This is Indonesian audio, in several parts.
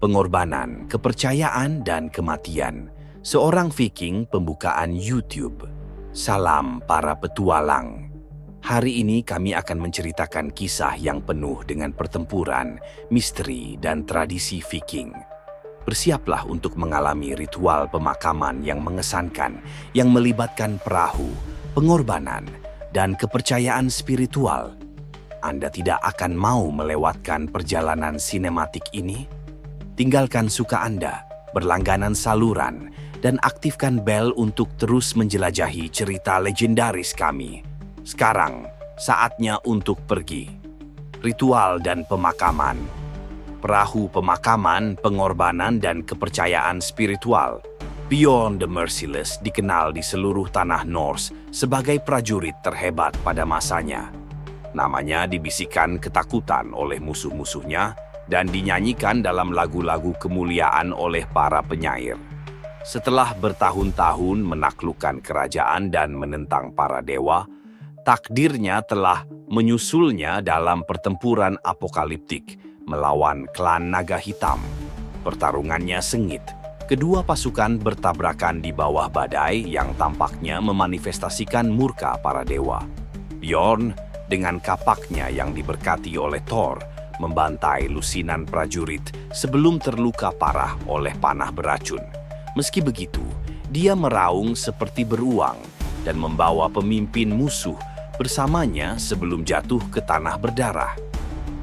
pengorbanan, kepercayaan, dan kematian. Seorang Viking pembukaan YouTube. Salam para petualang. Hari ini kami akan menceritakan kisah yang penuh dengan pertempuran, misteri, dan tradisi Viking. Bersiaplah untuk mengalami ritual pemakaman yang mengesankan, yang melibatkan perahu, pengorbanan, dan kepercayaan spiritual. Anda tidak akan mau melewatkan perjalanan sinematik ini? Tinggalkan suka Anda, berlangganan saluran, dan aktifkan bel untuk terus menjelajahi cerita legendaris kami. Sekarang, saatnya untuk pergi. Ritual dan pemakaman. Perahu pemakaman, pengorbanan, dan kepercayaan spiritual. Bjorn the Merciless dikenal di seluruh tanah Norse sebagai prajurit terhebat pada masanya. Namanya dibisikkan ketakutan oleh musuh-musuhnya dan dinyanyikan dalam lagu-lagu kemuliaan oleh para penyair. Setelah bertahun-tahun menaklukkan kerajaan dan menentang para dewa, takdirnya telah menyusulnya dalam pertempuran apokaliptik melawan klan Naga Hitam. Pertarungannya sengit. Kedua pasukan bertabrakan di bawah badai yang tampaknya memanifestasikan murka para dewa. Bjorn, dengan kapaknya yang diberkati oleh Thor, membantai lusinan prajurit sebelum terluka parah oleh panah beracun. Meski begitu, dia meraung seperti beruang dan membawa pemimpin musuh bersamanya sebelum jatuh ke tanah berdarah.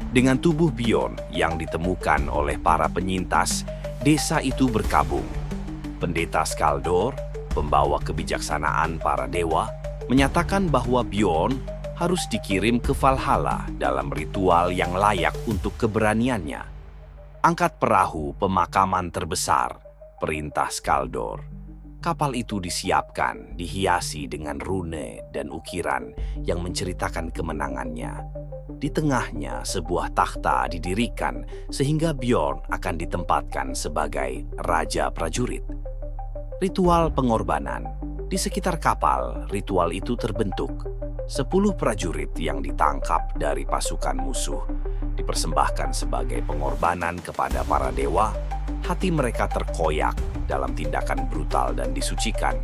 Dengan tubuh Bjorn yang ditemukan oleh para penyintas, desa itu berkabung. Pendeta Skaldor, pembawa kebijaksanaan para dewa, menyatakan bahwa Bjorn harus dikirim ke Valhalla dalam ritual yang layak untuk keberaniannya. Angkat perahu pemakaman terbesar, perintah Skaldor. Kapal itu disiapkan, dihiasi dengan rune dan ukiran yang menceritakan kemenangannya. Di tengahnya sebuah takhta didirikan sehingga Bjorn akan ditempatkan sebagai raja prajurit. Ritual pengorbanan. Di sekitar kapal, ritual itu terbentuk. 10 prajurit yang ditangkap dari pasukan musuh dipersembahkan sebagai pengorbanan kepada para dewa. Hati mereka terkoyak dalam tindakan brutal dan disucikan.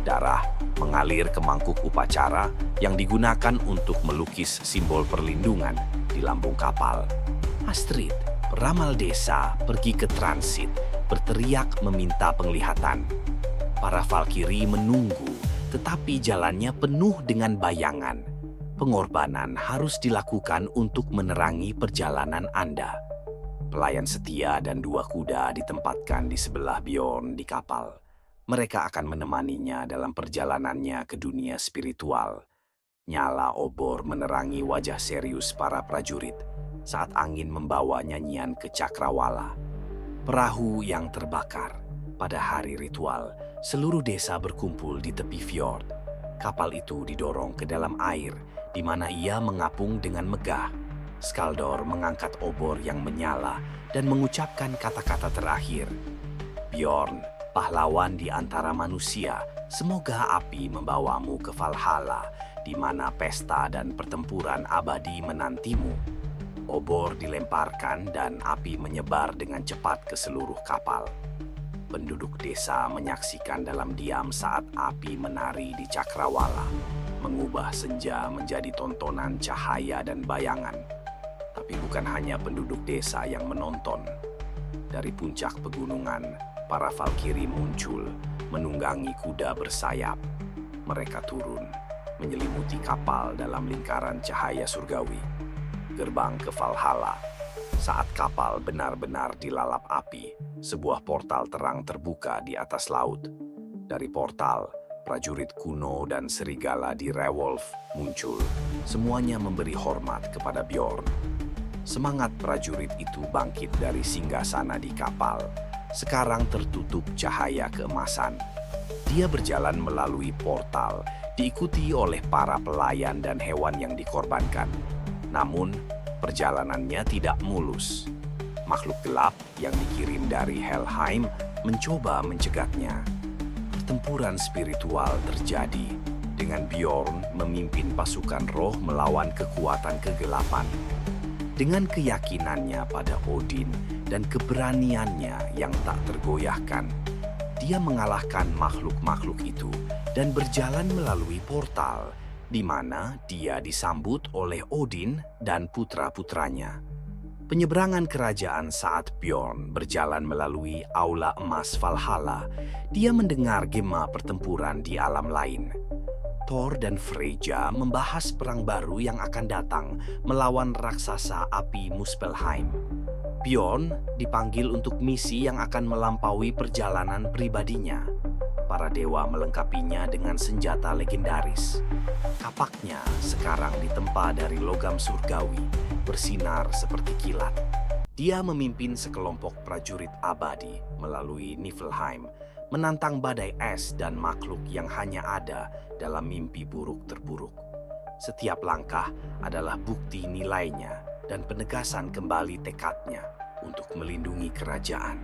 Darah mengalir ke mangkuk upacara yang digunakan untuk melukis simbol perlindungan di lambung kapal. Astrid, peramal desa, pergi ke transit, berteriak meminta penglihatan. Para Valkyrie menunggu, tetapi jalannya penuh dengan bayangan. Pengorbanan harus dilakukan untuk menerangi perjalanan Anda. Pelayan setia dan 2 kuda ditempatkan di sebelah Bjorn di kapal. Mereka akan menemaninya dalam perjalanannya ke dunia spiritual. Nyala obor menerangi wajah serius para prajurit saat angin membawa nyanyian ke Cakrawala. Perahu yang terbakar. Pada hari ritual, seluruh desa berkumpul di tepi fjord. Kapal itu didorong ke dalam air, di mana ia mengapung dengan megah. Skaldor mengangkat obor yang menyala dan mengucapkan kata-kata terakhir. Bjorn, pahlawan di antara manusia, semoga api membawamu ke Valhalla, di mana pesta dan pertempuran abadi menantimu. Obor dilemparkan dan api menyebar dengan cepat ke seluruh kapal. Penduduk desa menyaksikan dalam diam saat api menari di Cakrawala, mengubah senja menjadi tontonan cahaya dan bayangan. Tapi bukan hanya penduduk desa yang menonton. Dari puncak pegunungan, para Valkyrie muncul, menunggangi kuda bersayap. Mereka turun, menyelimuti kapal dalam lingkaran cahaya surgawi. Gerbang ke Valhalla. Saat kapal benar-benar dilalap api, sebuah portal terang terbuka di atas laut. Dari portal, prajurit kuno dan serigala di Rewolf muncul. Semuanya memberi hormat kepada Bjorn. Semangat prajurit itu bangkit dari singgasana di kapal. Sekarang tertutup cahaya keemasan. Dia berjalan melalui portal, diikuti oleh para pelayan dan hewan yang dikorbankan. Namun, perjalanannya tidak mulus. Makhluk gelap yang dikirim dari Helheim mencoba mencegatnya. Pertempuran spiritual terjadi dengan Bjorn memimpin pasukan roh melawan kekuatan kegelapan. Dengan keyakinannya pada Odin, dan keberaniannya yang tak tergoyahkan. Dia mengalahkan makhluk-makhluk itu dan berjalan melalui portal, di mana dia disambut oleh Odin dan putra-putranya. Penyeberangan kerajaan saat Bjorn berjalan melalui Aula Emas Valhalla, dia mendengar gema pertempuran di alam lain. Thor dan Freyja membahas perang baru yang akan datang melawan raksasa api Muspelheim. Bjorn dipanggil untuk misi yang akan melampaui perjalanan pribadinya. Para dewa melengkapinya dengan senjata legendaris. Kapaknya sekarang ditempa dari logam surgawi, bersinar seperti kilat. Dia memimpin sekelompok prajurit abadi melalui Niflheim, menantang badai es dan makhluk yang hanya ada dalam mimpi buruk terburuk. Setiap langkah adalah bukti nilainya dan penegasan kembali tekadnya untuk melindungi kerajaan.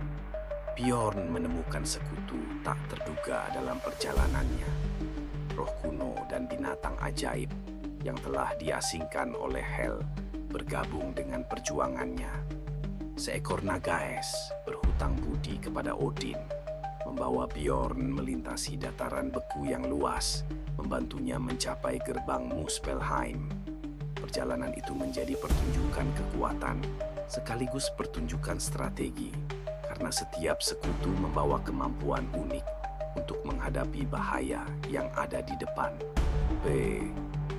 Bjorn menemukan sekutu tak terduga dalam perjalanannya. Roh kuno dan binatang ajaib yang telah diasingkan oleh Hel bergabung dengan perjuangannya. Seekor naga es berhutang budi kepada Odin, membawa Bjorn melintasi dataran beku yang luas, membantunya mencapai gerbang Muspelheim. Perjalanan itu menjadi pertunjukan kekuatan, sekaligus pertunjukan strategi, karena setiap sekutu membawa kemampuan unik untuk menghadapi bahaya yang ada di depan.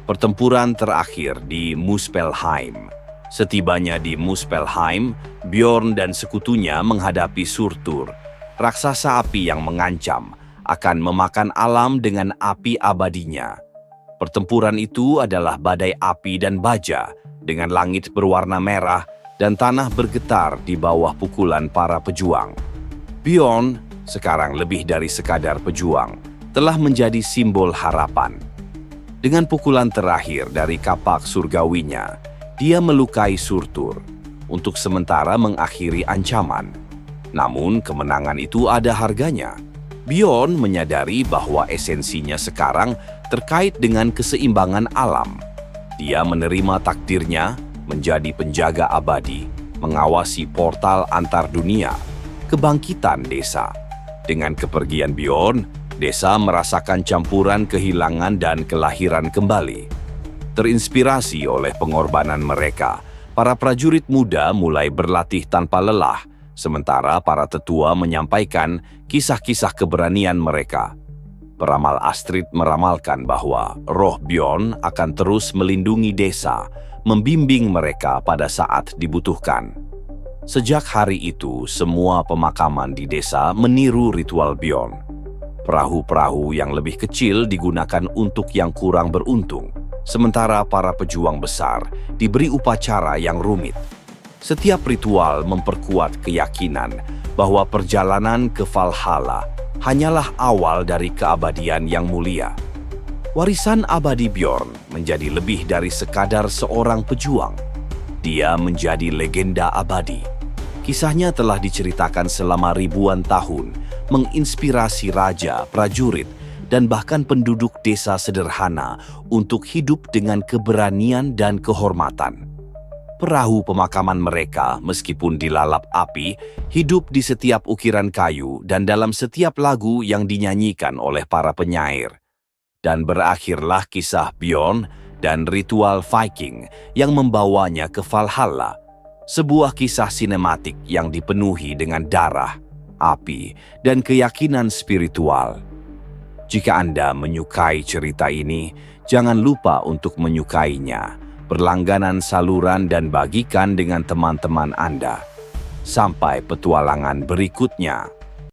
Pertempuran terakhir di Muspelheim. Setibanya di Muspelheim, Bjorn dan sekutunya menghadapi Surtur, raksasa api yang mengancam akan memakan alam dengan api abadinya. Pertempuran itu adalah badai api dan baja, dengan langit berwarna merah dan tanah bergetar di bawah pukulan para pejuang. Bjorn, sekarang lebih dari sekadar pejuang, telah menjadi simbol harapan. Dengan pukulan terakhir dari kapak surgawinya, dia melukai Surtur, untuk sementara mengakhiri ancaman. Namun kemenangan itu ada harganya. Bjorn menyadari bahwa esensinya sekarang terkait dengan keseimbangan alam. Dia menerima takdirnya menjadi penjaga abadi, mengawasi portal antar dunia, kebangkitan desa. Dengan kepergian Bjorn, desa merasakan campuran kehilangan dan kelahiran kembali. Terinspirasi oleh pengorbanan mereka, para prajurit muda mulai berlatih tanpa lelah, sementara para tetua menyampaikan kisah-kisah keberanian mereka. Peramal Astrid meramalkan bahwa roh Bjorn akan terus melindungi desa, membimbing mereka pada saat dibutuhkan. Sejak hari itu, semua pemakaman di desa meniru ritual Bjorn. Perahu-perahu yang lebih kecil digunakan untuk yang kurang beruntung, sementara para pejuang besar diberi upacara yang rumit. Setiap ritual memperkuat keyakinan bahwa perjalanan ke Valhalla hanyalah awal dari keabadian yang mulia. Warisan abadi Bjorn menjadi lebih dari sekadar seorang pejuang. Dia menjadi legenda abadi. Kisahnya telah diceritakan selama ribuan tahun, menginspirasi raja, prajurit, dan bahkan penduduk desa sederhana untuk hidup dengan keberanian dan kehormatan. Perahu pemakaman mereka, meskipun dilalap api, hidup di setiap ukiran kayu dan dalam setiap lagu yang dinyanyikan oleh para penyair. Dan berakhirlah kisah Bjorn dan ritual Viking yang membawanya ke Valhalla, sebuah kisah sinematik yang dipenuhi dengan darah, api, dan keyakinan spiritual. Jika Anda menyukai cerita ini, jangan lupa untuk menyukainya, berlangganan saluran dan bagikan dengan teman-teman Anda. Sampai petualangan berikutnya.